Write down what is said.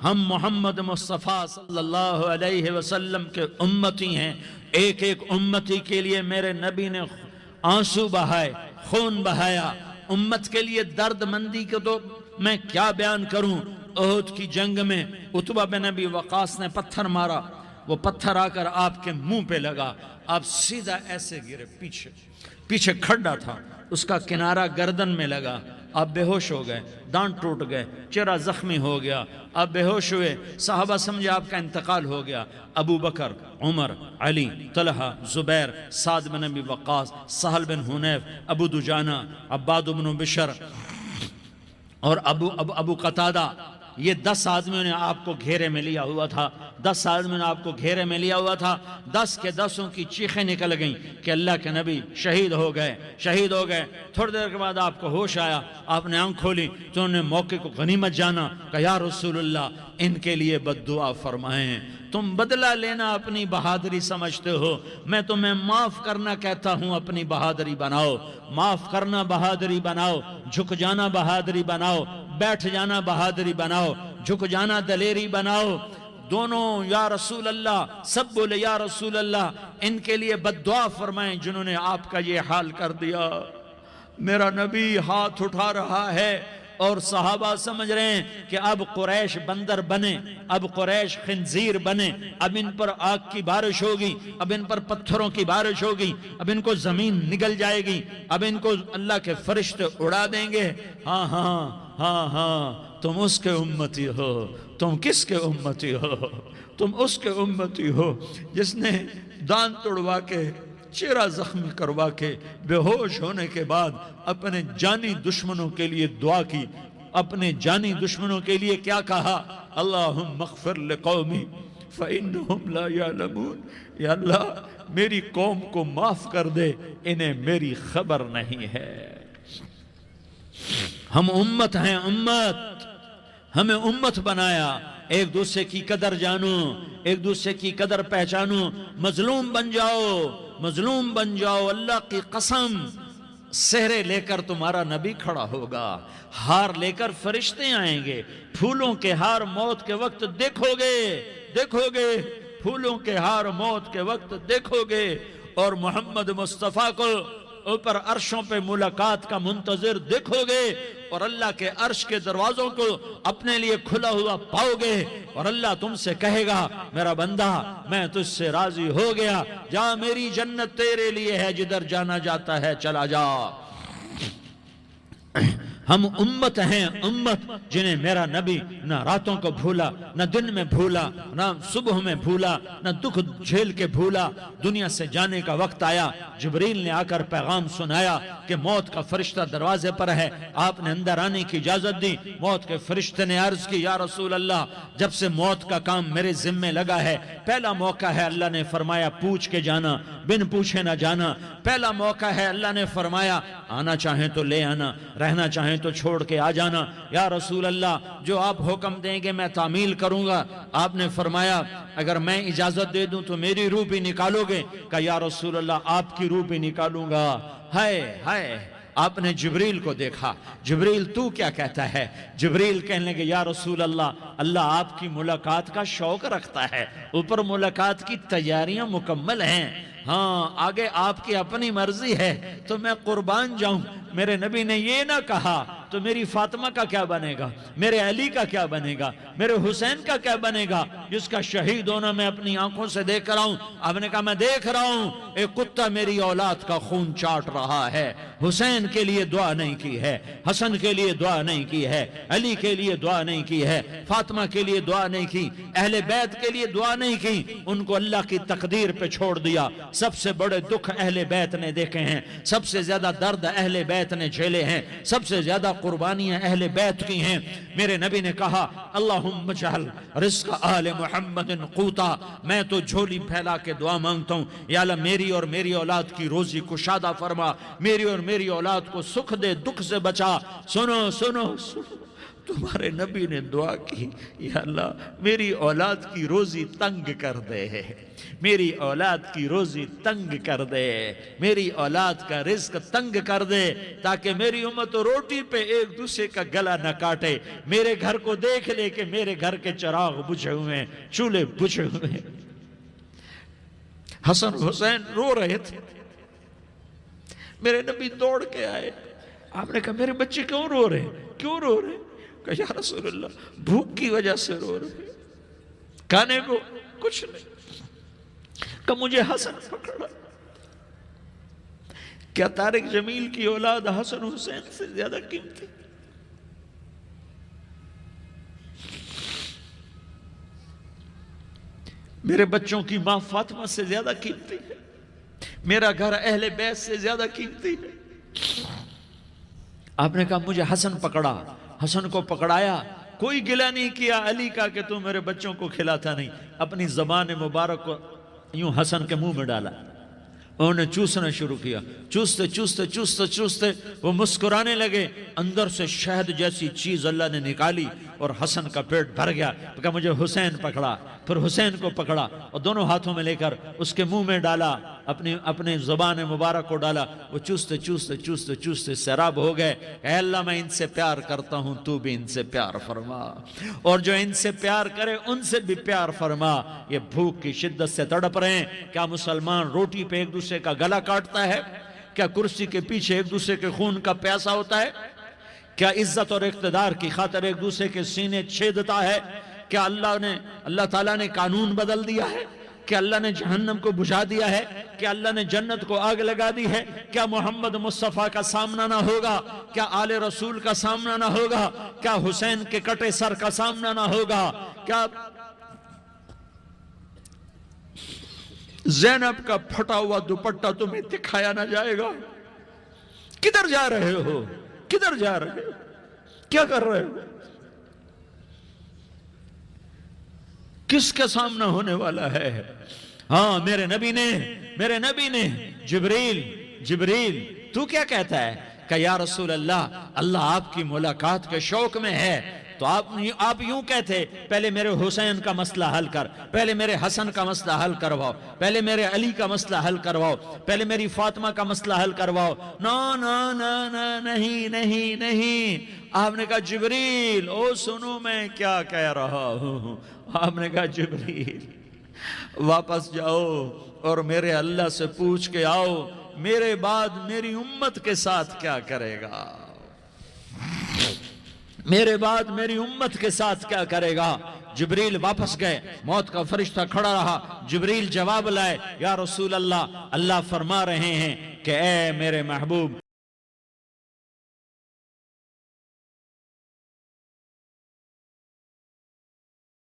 ہم محمد مصطفیٰ صلی اللہ علیہ وسلم کے امتی ہیں۔ ایک ایک امتی کے لیے میرے نبی نے آنسو بہائے، خون بہایا۔ امت کے لیے درد مندی کو تو میں کیا بیان کروں۔ احد کی جنگ میں عتبہ بن ابی وقاص نے پتھر مارا، وہ پتھر آ کر آپ کے منہ پہ لگا، آپ سیدھا ایسے گرے، پیچھے کھڈا تھا، اس کا کنارہ گردن میں لگا، آپ بے ہوش ہو گئے، دانت ٹوٹ گئے، چہرہ زخمی ہو گیا، آپ بے ہوش ہوئے، صحابہ سمجھے آپ کا انتقال ہو گیا۔ ابو بکر، عمر، علی، طلحہ، زبیر، سعد بن ابی وقاص، سہل بن حنیف، ابو دجانہ، عباد بن بشر اور ابو قتادہ، یہ 10 آدمیوں نے آپ کو گھیرے میں لیا ہوا تھا۔ 10 آدمیوں نے آپ کو گھیرے میں لیا ہوا تھا۔ 10 کے 10 کی چیخیں نکل گئیں کہ اللہ کے نبی شہید ہو گئے۔ تھوڑی دیر کے بعد آپ کو ہوش آیا، آپ نے آنکھ کھولی تو انہوں نے موقع کو غنیمت جانا کہ یا رسول اللہ ان کے لیے بد دعا فرمائیں۔ تم بدلہ لینا اپنی بہادری سمجھتے ہو، میں تمہیں معاف کرنا کہتا ہوں، اپنی بہادری بناؤ۔ معاف کرنا بہادری بناؤ، جھک جانا بہادری بناؤ، بیٹھ جانا بہادری بناؤ، جھک جانا دلیری بناؤ۔ دونوں یا رسول اللہ، سب بولے یا رسول اللہ ان کے لیے بد دعا فرمائیں جنہوں نے آپ کا یہ حال کر دیا۔ میرا نبی ہاتھ اٹھا رہا ہے اور صحابہ سمجھ رہے ہیں کہ اب قریش بندر بنے، اب قریش خنزیر بنے، اب ان پر آگ کی بارش ہوگی، اب ان پر پتھروں کی بارش ہوگی، اب ان کو زمین نگل جائے گی، اب ان کو اللہ کے فرشتے اڑا دیں گے۔ ہاں ہاں ہاں ہاں، تم اس کے امتی ہو۔ تم کس کے امتی ہو؟ تم اس کے امتی ہو جس نے دانت توڑوا کے، چہرہ زخمی کروا کے، بے ہوش ہونے کے بعد اپنے جانی دشمنوں کے لیے دعا کی۔ اپنے جانی دشمنوں کے لیے کیا کہا؟ اللہم اغفر لقومی فإنہم لا یعلمون، یا اللہ میری قوم کو معاف کر دے، انہیں میری خبر نہیں ہے۔ ہم امت ہیں، امت، ہمیں امت بنایا۔ ایک دوسرے کی قدر جانو، ایک دوسرے کی قدر پہچانو، مظلوم بن جاؤ، مظلوم بن جاؤ۔ اللہ کی قسم، سہرے لے کر تمہارا نبی کھڑا ہوگا، ہار لے کر فرشتے آئیں گے، پھولوں کے ہار موت کے وقت دیکھو گے، پھولوں کے ہار موت کے وقت دیکھو گے، اور محمد مصطفیٰ کو اوپر عرشوں پہ ملاقات کا منتظر دیکھو گے، اور اللہ کے عرش کے دروازوں کو اپنے لیے کھلا ہوا پاؤ گے، اور اللہ تم سے کہے گا میرا بندہ میں تجھ سے راضی ہو گیا، جا میری جنت تیرے لیے ہے، جدھر جانا جاتا ہے چلا جا۔ ہم امت ہیں، امت جنہیں میرا نبی نہ راتوں کو بھولا، نہ دن میں بھولا، نہ صبح میں بھولا، نہ دکھ جھیل کے بھولا۔ دنیا سے جانے کا وقت آیا، جبریل نے آ کر پیغام سنایا کہ موت کا فرشتہ دروازے پر ہے، آپ نے اندر آنے کی اجازت دی۔ موت کے فرشتے نے عرض کی یا رسول اللہ جب سے موت کا کام میرے ذمہ لگا ہے، پہلا موقع ہے اللہ نے فرمایا پوچھ کے جانا، بن پوچھے نہ جانا۔ پہلا موقع ہے اللہ نے فرمایا آنا چاہیں تو لے آنا، رہنا چاہیں تو چھوڑ کے آ جانا۔ یا رسول اللہ جو آپ حکم دیں گے میں تعمیل کروں گا۔ آپ نے فرمایا اگر میں اجازت دے دوں تو میری روح بھی نکالو گے؟ کہا یا رسول اللہ آپ کی روح بھی نکالوں گا۔ ہائے آپ نے جبریل کو دیکھا، جبریل تو کیا کہتا ہے؟ جبریل کہنے لگے یا رسول اللہ اللہ آپ کی ملاقات کا شوق رکھتا ہے، اوپر ملاقات کی تیاریاں مکمل ہیں، ہاں آگے آپ کی اپنی مرضی ہے تو میں قربان جاؤں۔ میرے نبی نے یہ نہ کہا تو میری فاطمہ کا کیا بنے گا، میرے علی کا کیا بنے گا، میرے حسین کا کیا بنے گا جس کا شہید ہونا میں اپنی آنکھوں سے دیکھ رہا ہوں۔ آپ نے کہا میں دیکھ رہا ہوں ایک کتا میری اولاد کا خون چاٹ رہا ہے، حسین کے لیے دعا نہیں کی ہے، حسن کے لیے دعا نہیں کی ہے، علی کے لیے دعا نہیں کی ہے، فاطمہ کے لیے دعا نہیں کی، اہل بیت کے لیے دعا نہیں کی، ان کو اللہ کی تقدیر پہ چھوڑ دیا۔ سب سے بڑے دکھ اہل بیت نے دیکھے ہیں، سب سے زیادہ درد اہل بیت نے جھیلے ہیں، سب سے زیادہ قربانیاں اہل بیت کی ہیں۔ میرے نبی نے کہا اللہم اجعل رزق آل محمد قوتا، میں تو جھولی پھیلا کے دعا مانگتا ہوں یا اللہ میری اور میری اولاد کی روزی کشادہ فرما، میری اور میری اولاد کو سکھ دے، دکھ سے بچا۔ سنو تمہارے نبی نے دعا کی، یا اللہ میری اولاد کی روزی تنگ کر دے، میری اولاد کی روزی تنگ کر دے، میری اولاد کا رزق تنگ کر دے، تاکہ میری امت روٹی پہ ایک دوسرے کا گلا نہ کاٹے، میرے گھر کو دیکھ لے کہ میرے گھر کے چراغ بجھے ہوئے ہیں، چولہے بجھے ہوئے ہیں۔ حسن حسین رو رہے تھے، میرے نبی دوڑ کے آئے، آپ نے کہا میرے بچے کیوں رو رہے ہیں، کیوں رو رہے ہیں؟ کہا یا رسول اللہ بھوک کی وجہ سے رو رہے ہیں، کھانے کو کچھ نہیں۔ کہ مجھے حسن پکڑا۔ کیا طارق جمیل کی اولاد حسن حسین سے زیادہ قیمتی؟ میرے بچوں کی ماں فاطمہ سے زیادہ قیمتی ہے، میرا گھر اہل بیت سے زیادہ قیمتی ہے۔ آپ نے کہا مجھے حسن پکڑا، حسن کو پکڑایا، کوئی گلہ نہیں کیا علی کا کہ تو میرے بچوں کو کھلاتا نہیں، اپنی زبان مبارک کو یوں حسن کے منہ میں ڈالا، انہوں نے چوسنا شروع کیا، چوستے چوستے چوستے چوستے وہ مسکرانے لگے، اندر سے شہد جیسی چیز اللہ نے نکالی اور حسن کا پیٹ بھر گیا۔ کہا مجھے حسین پکڑا، پھر حسین کو پکڑا اور دونوں ہاتھوں میں لے کر اس کے منہ میں ڈالا، اپنے زبان مبارک کو ڈالا، وہ چوستے چوستے چوستے چوستے سیراب ہو گئے۔ اے اللہ میں ان سے پیار کرتا ہوں، تو بھی ان سے پیار فرما، اور جو ان سے پیار کرے ان سے بھی پیار فرما۔ یہ بھوک کی شدت سے تڑپ رہے ہیں، کیا مسلمان روٹی پہ ایک دوسرے کا گلا کاٹتا ہے؟ کیا کرسی کے پیچھے ایک دوسرے کے خون کا پیاسا ہوتا ہے؟ کیا عزت اور اقتدار کی خاطر ایک دوسرے کے سینے چھیدتا ہے؟ کیا اللہ تعالیٰ نے قانون بدل دیا ہے؟ کیا اللہ نے جہنم کو بجھا دیا ہے؟ کیا اللہ نے جنت کو آگ لگا دی ہے؟ کیا محمد مصطفیٰ کا سامنا نہ ہوگا؟ کیا آل رسول کا سامنا نہ ہوگا؟ کیا حسین کے کٹے سر کا سامنا نہ ہوگا؟ کیا زینب کا پھٹا ہوا دوپٹہ تمہیں دکھایا نہ جائے گا؟ کدھر جا رہے ہو؟ کدھر جا رہے ہو؟ کیا کر رہے ہو؟ کس کا سامنا ہونے والا ہے؟ ہاں میرے نبی نے جبریل تو کیا کہتا ہے کہ یا رسول اللہ آپ کی ملاقات کے شوق میں ہے، تو آپ یوں کہتے پہلے میرے حسین کا مسئلہ حل کر، پہلے میرے حسن کا مسئلہ حل کرواؤ، پہلے میرے علی کا مسئلہ حل کرواؤ، پہلے میری فاطمہ کا مسئلہ حل کرواؤ۔ نہیں، آپ نے کہا جبریل او سنو میں کیا کہہ رہا ہوں۔ آپ نے کہا جبریل واپس جاؤ اور میرے اللہ سے پوچھ کے آؤ میرے بعد میری امت کے ساتھ کیا کرے گا، میرے بعد میری امت کے ساتھ کیا کرے گا۔ جبریل واپس گئے، موت کا فرشتہ کھڑا رہا، جبریل جواب لائے، یا رسول اللہ فرما رہے ہیں کہ اے میرے محبوب